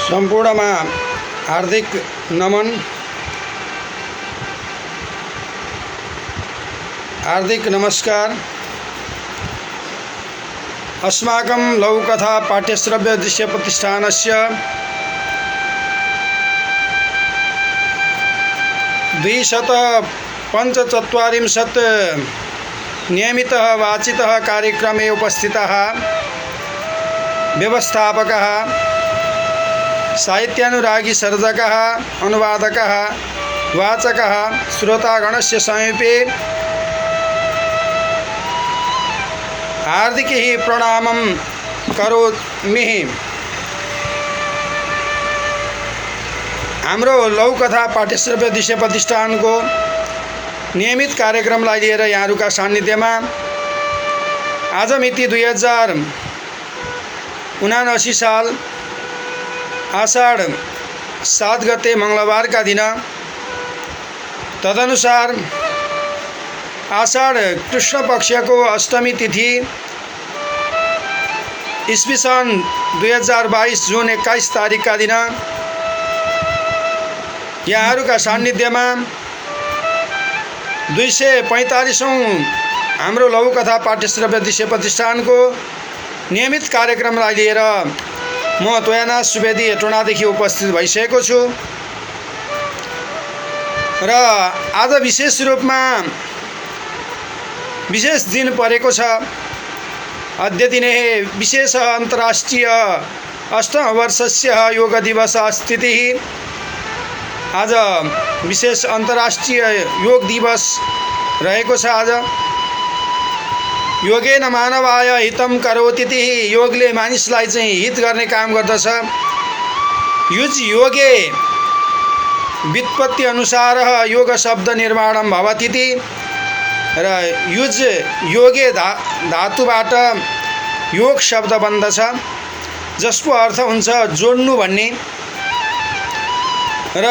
सम्पूर्णमा हार्दिक नमन, हार्दिक नमस्कार। अस्माकं लघुकथा पाठ्यश्रव्य दृश्य प्रतिष्ठानस्य 245 नियमितः वाचितः कार्यक्रमे उपस्थितः व्यवस्थापकः, साहित्यानुरागी सर्जकः, अनुवादकः, वाचकः, श्रोतागणस्य समीपे हार्दिक प्रणामं करोमि। हाम्रो लघुकथा पाठ्यश्रव्य दृश्य प्रतिष्ठानको नियमित कार्यक्रमलाई लिएर यहाँहरूका सान्निध्यमा आज मिति 2079 साल आषाढ 7 गते मंगलबारका दिन, तदनुसार आषाढ कृष्ण पक्षको अष्टमी तिथि ईस्वी सन् 2022 जुन 21 तारिकका दिन यहाँहरूका सान्निध्यमा 245औं हाम्रो लघुकथा पाठ्यश्रव्य दृश्य प्रतिष्ठानको नियमित कार्यक्रमलाई लिएर म त्वयानाथ सुवेदी हेटौँडादेखि उपस्थित भइसकेको छु र आज विशेष रूपमा विशेष दिन परेको छ। अद्य दिने विशेष अन्तर्राष्ट्रिय अष्टमवर्षस्य योग दिवस स्थितिः। आज विशेष अन्तर्राष्ट्रिय योग दिवस रहेको छ। आज योगेन मानवाय हितं करोतीति, योगले मानिसलाई चाहिँ हित गर्ने काम गर्दछ। युज योगे व्युत्पत्ति अनुसार योग शब्द निर्माणं भवतीति र युज योगे धातुबाट योग शब्द बन्दछ, जसको अर्थ हुन्छ जोड्नु भन्ने। र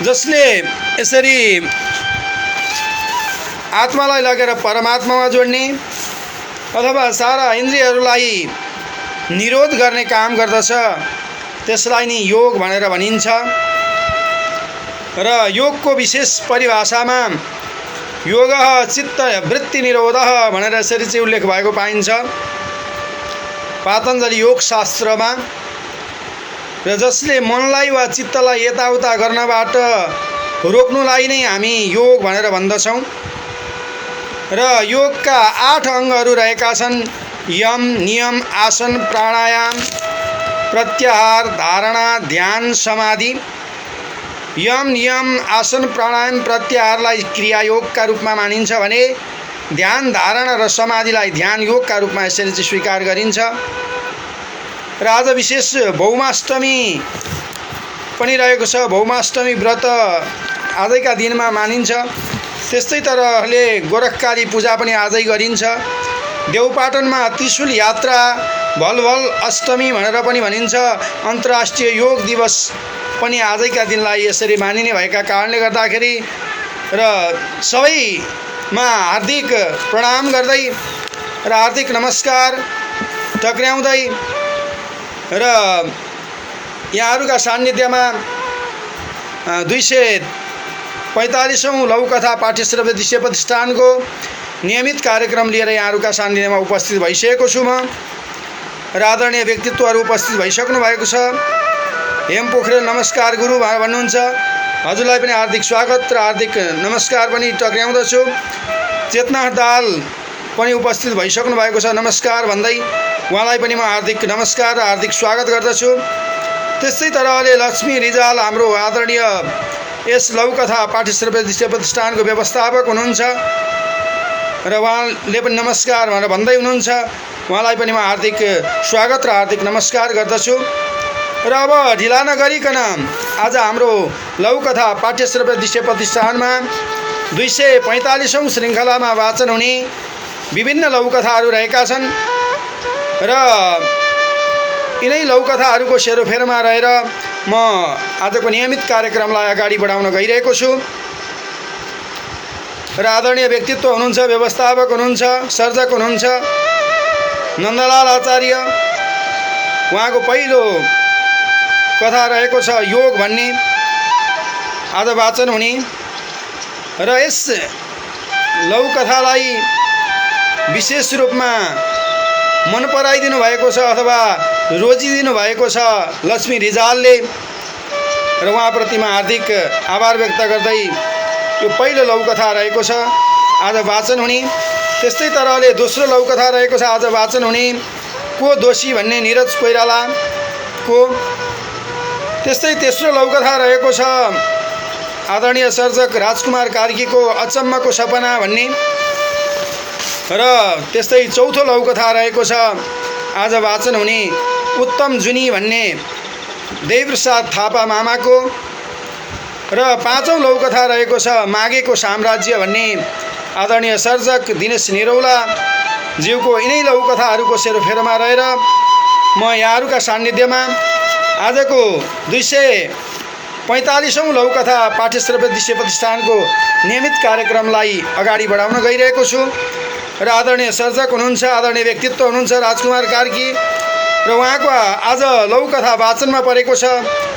जसले यसरी आत्मालाई लगेर परमात्मामा जोड्ने अथवा सारा इन्द्रियहरूलाई निरोध गर्ने काम गर्दछ, त्यसलाई नि योग भनेर भनिन्छ। र योगको विशेष परिभाषामा योगः चित्त वृत्ति निरोधः भनेर यसरी चाहिँ उल्लेख भएको पाइन्छ पातञ्जलि योग शास्त्रमा। र जसले मनलाई वा चित्तलाई यताउता गर्नबाट रोक्नुलाई नै हामी योग भनेर भन्दछौँ। र योगका 8 अङ्गहरू रहेका छन्। यम, नियम, आसन, प्राणायाम, प्रत्याहार, धारणा, ध्यान, समाधि। यम, नियम, आसन, प्राणायाम, प्रत्याहारलाई क्रियायोगका रूपमा मानिन्छ भने ध्यान, धारणा र समाधिलाई ध्यान योगका रूपमा यसरी चाहिँ स्वीकार गरिन्छ। र आज विशेष भौमाष्टमी पनि रहेको छ। भौमाष्टमी व्रत आजैका दिनमा मानिन्छ। त्यस्तै तरहले गोरखकाली पूजा पनि आजै गरिन्छ। देवपाटनमा त्रिशूल यात्रा भलभल अष्टमी भनेर पनि भनिन्छ। अन्तर्राष्ट्रिय योग दिवस पनि आजैका दिनलाई यसरी मानिने भएका कारणले गर्दाखेरि र सबैमा हार्दिक प्रणाम गर्दै र हार्दिक नमस्कार टक्र्याउँदै र यहाँहरूका सान्निध्यमा 245औं लघुकथा पाठ्यश्रव्य दृश्य प्रतिष्ठानको नियमित कार्यक्रम लिएर यहाँहरूका सान्निध्यमा उपस्थित भइसकेको छु। म र आदरणीय व्यक्तित्वहरू उपस्थित भइसक्नु भएको छ। हेम पोखरेल नमस्कार गुरु भन्नुहुन्छ, हजुरलाई पनि हार्दिक स्वागत र हार्दिक नमस्कार पनि टक्र्याउँदछु। चेतना दाल पनि उपस्थित भइसक्नु भएको छ, नमस्कार भन्दै उहाँलाई पनि म हार्दिक नमस्कार र हार्दिक स्वागत गर्दछु। त्यस्तै तरहले लक्ष्मी रिजाल हाम्रो आदरणीय यस लघुकथा पाठ्यश्रव्य दृश्य प्रतिष्ठानको व्यवस्थापक हुनुहुन्छ र उहाँले पनि नमस्कार भनेर भन्दै हुनुहुन्छ। उहाँलाई पनि म हार्दिक स्वागत र हार्दिक नमस्कार गर्दछु। र अब ढिला नगरिकन आज हाम्रो लघुकथा पाठ्यश्रव्य दृश्य प्रतिष्ठानमा 245औं श्रृङ्खलामा वाचन हुने विभिन्न लघुकथाहरू रहेका छन् र यिनै लघुकथाहरूको सेरोफेरोमा रहेर म आजको नियमित कार्यक्रमलाई अगाडि बढाउन गइरहेको छु। र आदरणीय व्यक्तित्व हुनुहुन्छ, व्यवस्थापक हुनुहुन्छ, सर्जक हुनुहुन्छ नन्दलाल आचार्य। उहाँको पहिलो कथा रहेको छ योग भन्ने आज वाचन हुने र यस लघुकथालाई विशेष रूपमा मन पराइदिनु भएको छ अथवा रोजिदिनु भएको छ लक्ष्मी रिजालले र उहाँप्रति म हार्दिक आभार व्यक्त गर्दै यो पहिलो लघुकथा रहेको छ आज वाचन हुने। त्यस्तै तरहले दोस्रो लघुकथा रहेको छ आज वाचन हुने को दोषी भन्ने निरज कोइरालाको। त्यस्तै तेस्रो लघुकथा रहेको छ आदरणीय सर्जक राजकुमार कार्कीको अचम्मको सपना भन्ने र त्यस्तै चौथो लघुकथा रहेको छ आज वाचन हुने उत्तम जुनी भन्ने देवप्रसाद थापा मामाको र पाँचौं लघुकथा रहेको छ मागेको साम्राज्य भन्ने आदरणीय सर्जक दिनेश निरौला ज्यूको यिनै लघुकथाहरूको सेरोफेरोमा रहेर म यहाँहरूका सान्निध्यमा आजको 245औं लघुकथा पाठ्यश्रव्य दृश्य प्रतिष्ठानको नियमित कार्यक्रमलाई अगाडि बढाउन गइरहेको छु र आदरणीय सर्जक हुनुहुन्छ, आदरणीय व्यक्तित्व हुनुहुन्छ राजकुमार कार्की र उहाँको आज लघुकथा वाचनमा परेको छ।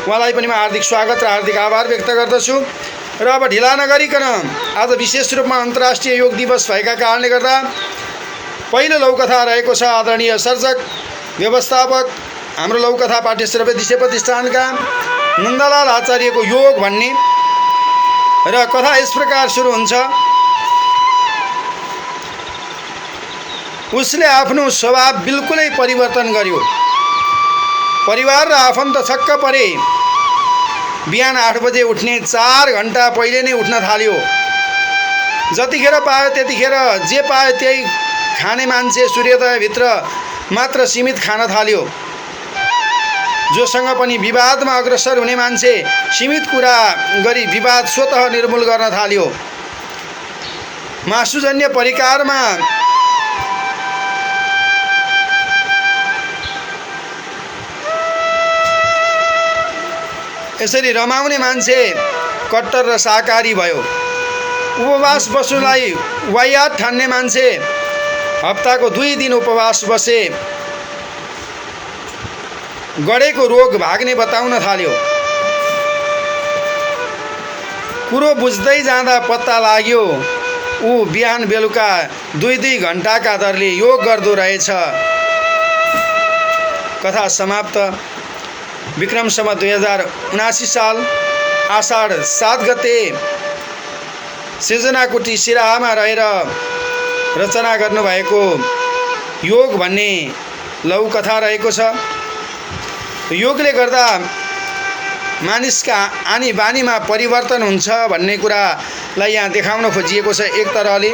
उहाँलाई पनि म हार्दिक स्वागत र हार्दिक आभार व्यक्त गर्दछु। र अब ढिला नगरिकन आज विशेष रूपमा अन्तर्राष्ट्रिय योग दिवस भएका कारणले गर्दा पहिलो लघुकथा रहेको छ आदरणीय सर्जक व्यवस्थापक हाम्रो लघुकथा पाठ्यश्रव्य दृश्य प्रतिष्ठानका नन्दलाल आचार्यको योग भन्ने र कथा यस प्रकार सुरु हुन्छ। उसले आफ्नो स्वभाव बिल्कुलै परिवर्तन गर्यो। परिवार र आफन्त छक्क परे। बिहान 8 बजे उठ्ने 4 घण्टा पहिले नै उठ्न थाल्यो। जतिखेर पायो त्यतिखेर जे पायो त्यही खाने मान्छे सूर्योदयभित्र मात्र सीमित खान थाल्यो। जोसँग पनि विवादमा अग्रसर हुने मान्छे सीमित कुरा गरी विवाद स्वतः निर्मूल गर्न थाल्यो। मासुजन्य परिकारमा यसरी रमाउने मान्छे कट्टर र शाकाहारी भयो। उपवास बस्नुलाई वाहियात ठान्ने मान्छे हप्ताको 2 दिन उपवास बसे। गडेको रोग भाग्ने बताउन थाल्यो। कुरो बुझ्दै जाँदा पत्ता लाग्यो ऊ बिहान बेलुका 2-2 घण्टाका दरले योग गर्दो रहेछ। कथा समाप्त। विक्रम सम्वत 2079 साल आषाढ 7 गते सृजनाकुटी सिराहामा रहेर रचना गर्नुभएको योग भन्ने लघुकथा रहेको छ। योगले गर्दा मानिसका आनी बानीमा परिवर्तन हुन्छ भन्ने कुरालाई यहाँ देखाउन खोजिएको छ एक तरहले।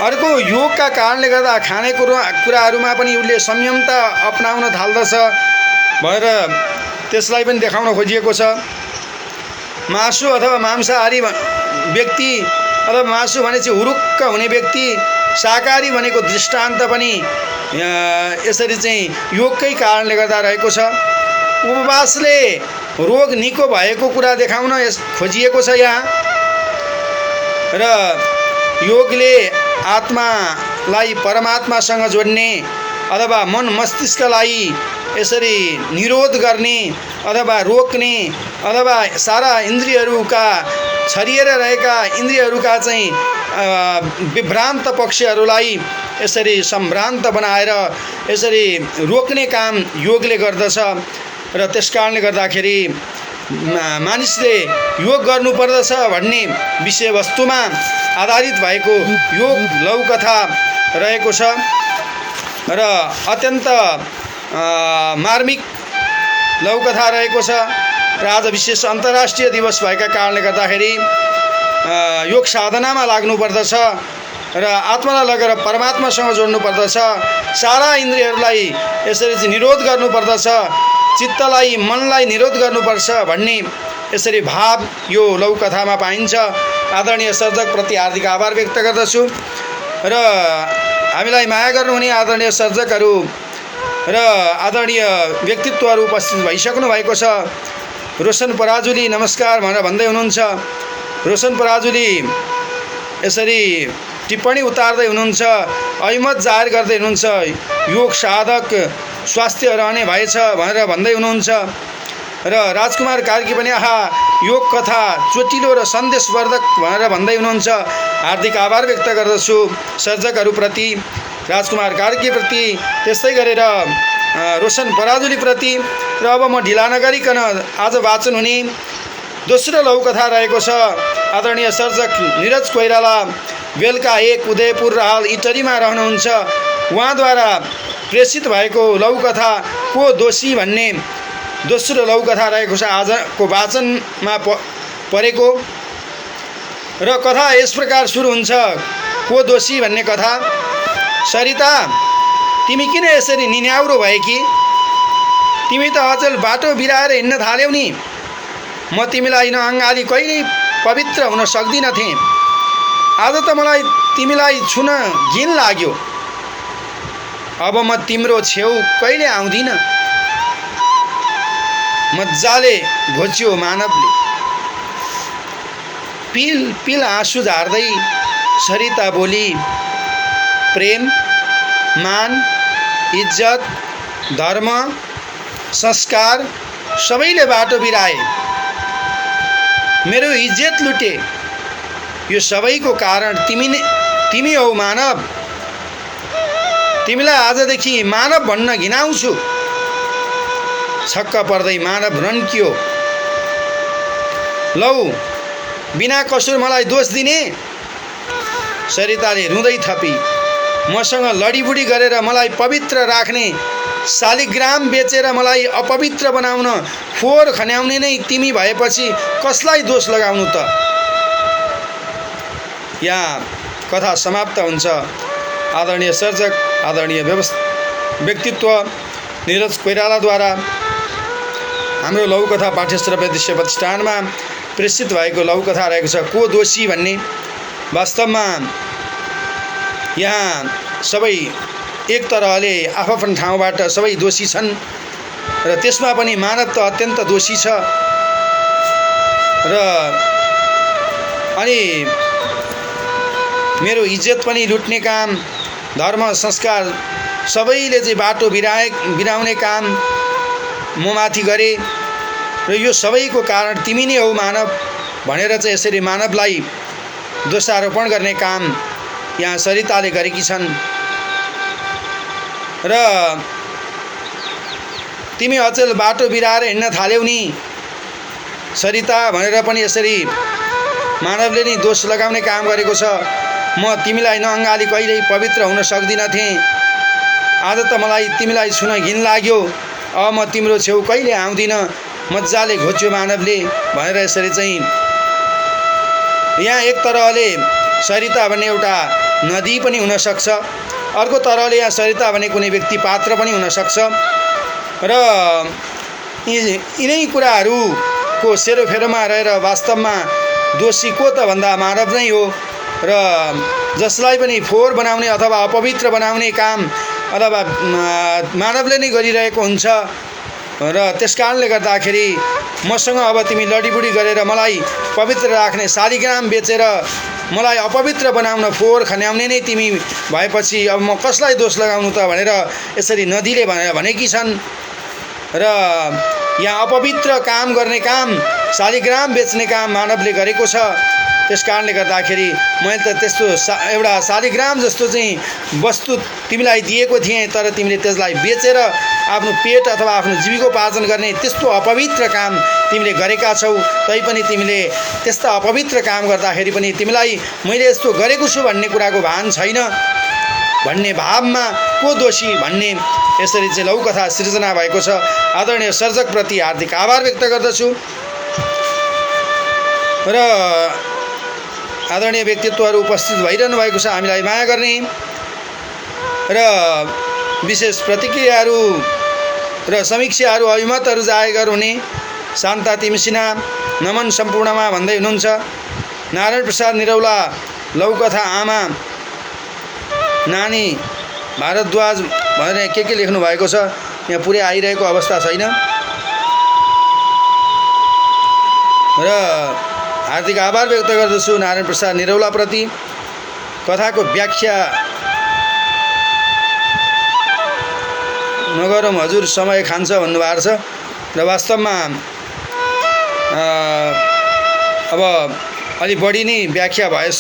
अर्को योगका कारणले गर्दा खानेकुराहरूमा पनि उसले संयमता अपनाउन थाल्दछ भएर त्यसलाई पनि देखाउन खोजिएको छ। मासु अथवा मांसाहारी व्यक्ति अथवा मासु भनेपछि हुरुक्क हुने व्यक्ति, शाकाहारी भनेको दृष्टान्त पनि यसरी चाहिँ योगकै कारणले गर्दा रहेको छ। उपवासले रोग निको भएको कुरा देखाउन खोजिएको छ यहाँ र योगले आत्मालाई परमात्मासँग जोड्ने अथवा मन मस्तिष्कलाई यसरी निरोध गर्ने अथवा रोक्ने अथवा सारा इन्द्रियहरूका छरिएर रहेका इन्द्रियहरूका चाहिँ विभ्रान्त पक्षहरूलाई यसरी सम्भ्रान्त बनाएर यसरी रोक्ने काम योगले गर्दछ। र त्यसकारणले गर्दाखेरि मानिसले योग गर्नुपर्दछ भन्ने विषयवस्तुमा आधारित भएको योग लघुकथा रहेको छ र अत्यन्त मार्मिक लघुकथा रहेको छ। र आज विशेष अन्तर्राष्ट्रिय दिवस भएका कारणले गर्दाखेरि योग साधनामा लाग्नुपर्दछ र आत्मालाई लगेर परमात्मासँग जोड्नुपर्दछ। सारा इन्द्रियहरूलाई यसरी चाहिँ निरोध गर्नुपर्दछ, चित्तलाई मनलाई निरोध गर्नुपर्छ भन्ने यसरी भाव यो लघुकथामा पाइन्छ। आदरणीय सर्जकप्रति हार्दिक आभार व्यक्त गर्दछु र हामीलाई माया गर्नुहुने आदरणीय सर्जकहरू र आदरणीय व्यक्तित्वहरू उपस्थित भइसक्नु भएको छ। रोशन पराजुली नमस्कार भनेर भन्दै हुनुहुन्छ। रोशन पराजुली यसरी टिप्पणी उतार्दै हुनुहुन्छ, अहिमत जाहेर गर्दै हुनुहुन्छ, योग साधक स्वास्थ्य रहने भएछ भनेर भन्दै हुनुहुन्छ र राजकुमार कार्की पनि आहा यो कथा चोटिलो र सन्देशवर्धक भनेर भन्दै हुनुहुन्छ। हार्दिक आभार व्यक्त गर्दछु सर्जकहरूप्रति, राजकुमार कार्कीप्रति, त्यस्तै गरेर रोशन पराजुलीप्रति। र अब म ढिला नगरिकन आज वाचन हुने दोस्रो लघुकथा रहेको छ। आदरणीय सर्जक निरज कोइराला बेलुका 1 उदयपुर र हाल इटरीमा रहनुहुन्छ। उहाँद्वारा प्रेषित भएको लघुकथा को दोषी भन्ने दोस्रो लघुकथा रहेको छ आजको वाचनमा परेको। र कथा यस प्रकार सुरु हुन्छ। को दोषी भन्ने कथा। सरिता, तिमी किन यसरी निन्याउरो भए कि? तिमी त अचेल बाटो बिराएर हिँड्न थाल्यौ नि। म तिमीलाई नअँगाली कहिल्यै पवित्र हुन सक्दिनँ थिएँ। आज त मलाई तिमीलाई छुन घिन लाग्यो। अब म तिम्रो छेउ कहिले आउँदिन। मजाले घोच्यो मानवले। पिल पिल आँसु झार्दै सरिता बोली, प्रेम, मान, इज्जत, धर्म, संस्कार सबैले बाटो बिराए। मेरो इज्जत लुटे। यो सबैको कारण तिमी हौ मानव। तिमीलाई आजदेखि मानव भन्न घिनाउँछु। छक्क पर्दै मानव रन्कियो। लौ, बिना कसुर मलाई दोष दिने? सरिताले रुँदै थपी, मसँग लडीबुडी गरेर मलाई पवित्र राख्ने, शालिग्राम बेचेर मलाई अपवित्र बनाउन फोहोर खन्याउने नै तिमी भएपछि कसलाई दोष लगाउनु त? यहाँ कथा समाप्त हुन्छ। आदरणीय सर्जक, आदरणीय व्यक्तित्व निरज कोइरालाद्वारा हाम्रो लघुकथा पाठ्यश्रव्य दृश्य प्रतिष्ठानमा प्रेषित भएको लघुकथा रहेको छ को दोषी भन्ने। वास्तवमा यहाँ सबै एक तरहले आफ्नो ठाउँबाट सबै दोषी छन् र त्यसमा पनि मानव त अत्यन्त दोषी छ। र अनि मेरो इज्जत पनि लुट्ने काम, धर्म, संस्कार सबैले चाहिँ बाटो बिराउने काम म माथि गरे र यो सबैको कारण तिमी नै हौ मानव भनेर चाहिँ यसरी मानवलाई दोषारोपण गर्ने काम यहाँ सरिताले गरेकी छन्। र तिमी अचेल बाटो बिराएर हिँड्न थाल्यौ नि सरिता भनेर पनि यसरी मानवले नै दोष लगाउने काम गरेको छ। म तिमीलाई नअँगाली कहिल्यै पवित्र हुन सक्दिनँ थिएँ। आज त मलाई तिमीलाई छुन घिन लाग्यो। अब म तिम्रो छेउ कहिले आउँदिनँ। मजाले घोच्यो मानवले भनेर यसरी चाहिँ यहाँ एक तरहले सरिता भन्ने एउटा नदी पनि हुनसक्छ, अर्को तरहले यहाँ सरिता भन्ने कुनै व्यक्ति पात्र पनि हुनसक्छ। र यिनै कुराहरूको सेरोफेरोमा रहेर वास्तवमा दोषी को त भन्दा मानव नै हो। र जसलाई पनि फोहोर बनाउने अथवा अपवित्र बनाउने काम अथवा मानवले नै गरिरहेको हुन्छ। र त्यसकारणले गर्दाखेरि मसँग अब तिमी लडीबुडी गरेर मलाई पवित्र राख्ने, शालिग्राम बेचेर मलाई अपवित्र बनाउन फोहोर खन्याउने नै तिमी भएपछि अब म कसलाई दोष लगाउनु त भनेर यसरी नदीले भनेकी छन्। र यहाँ अपवित्र काम गर्ने काम, शालिग्राम बेच्ने काम मानवले गरेको छ। त्यसकारणले गर्दाखेरि मैले त त्यस्तो एउटा शालिग्राम जस्तो चाहिँ वस्तु तिमीलाई दिएको थिएँ, तर तिमीले त्यसलाई बेचेर आफ्नो पेट अथवा आफ्नो जीविकोपार्जन गर्ने त्यस्तो अपवित्र काम तिमीले गरेका छौ। तैपनि तिमीले त्यस्ता अपवित्र काम गर्दाखेरि पनि तिमीलाई मैले यस्तो गरेको छु भन्ने कुराको भान छैन भन्ने भावमा को दोषी भन्ने यसरी चाहिँ लघुकथा सृजना भएको छ। आदरणीय सर्जकप्रति हार्दिक आभार व्यक्त गर्दछु। र आदरणीय व्यक्तित्वहरू उपस्थित भइरहनु भएको छ हामीलाई माया गर्ने र विशेष प्रतिक्रियाहरू र समीक्षाहरू अभिमतहरू जाहेर हुने। शान्ता तिमसिना नमन सम्पूर्णमा भन्दै हुनुहुन्छ। नारायण प्रसाद निरौला लघुकथा आमा नानी भारद्वाज भनेर के लेख्नु भएको छ यहाँ पुरै आइरहेको अवस्था छैन। र हार्दिक आभार व्यक्त गर्दछु नारायण प्रसाद निरौलाप्रति। कथाको व्याख्या नगरौँ हजुर, समय खान्छ भन्नुभएको छ। र वास्तवमा अब अलि बढी नै व्याख्या भए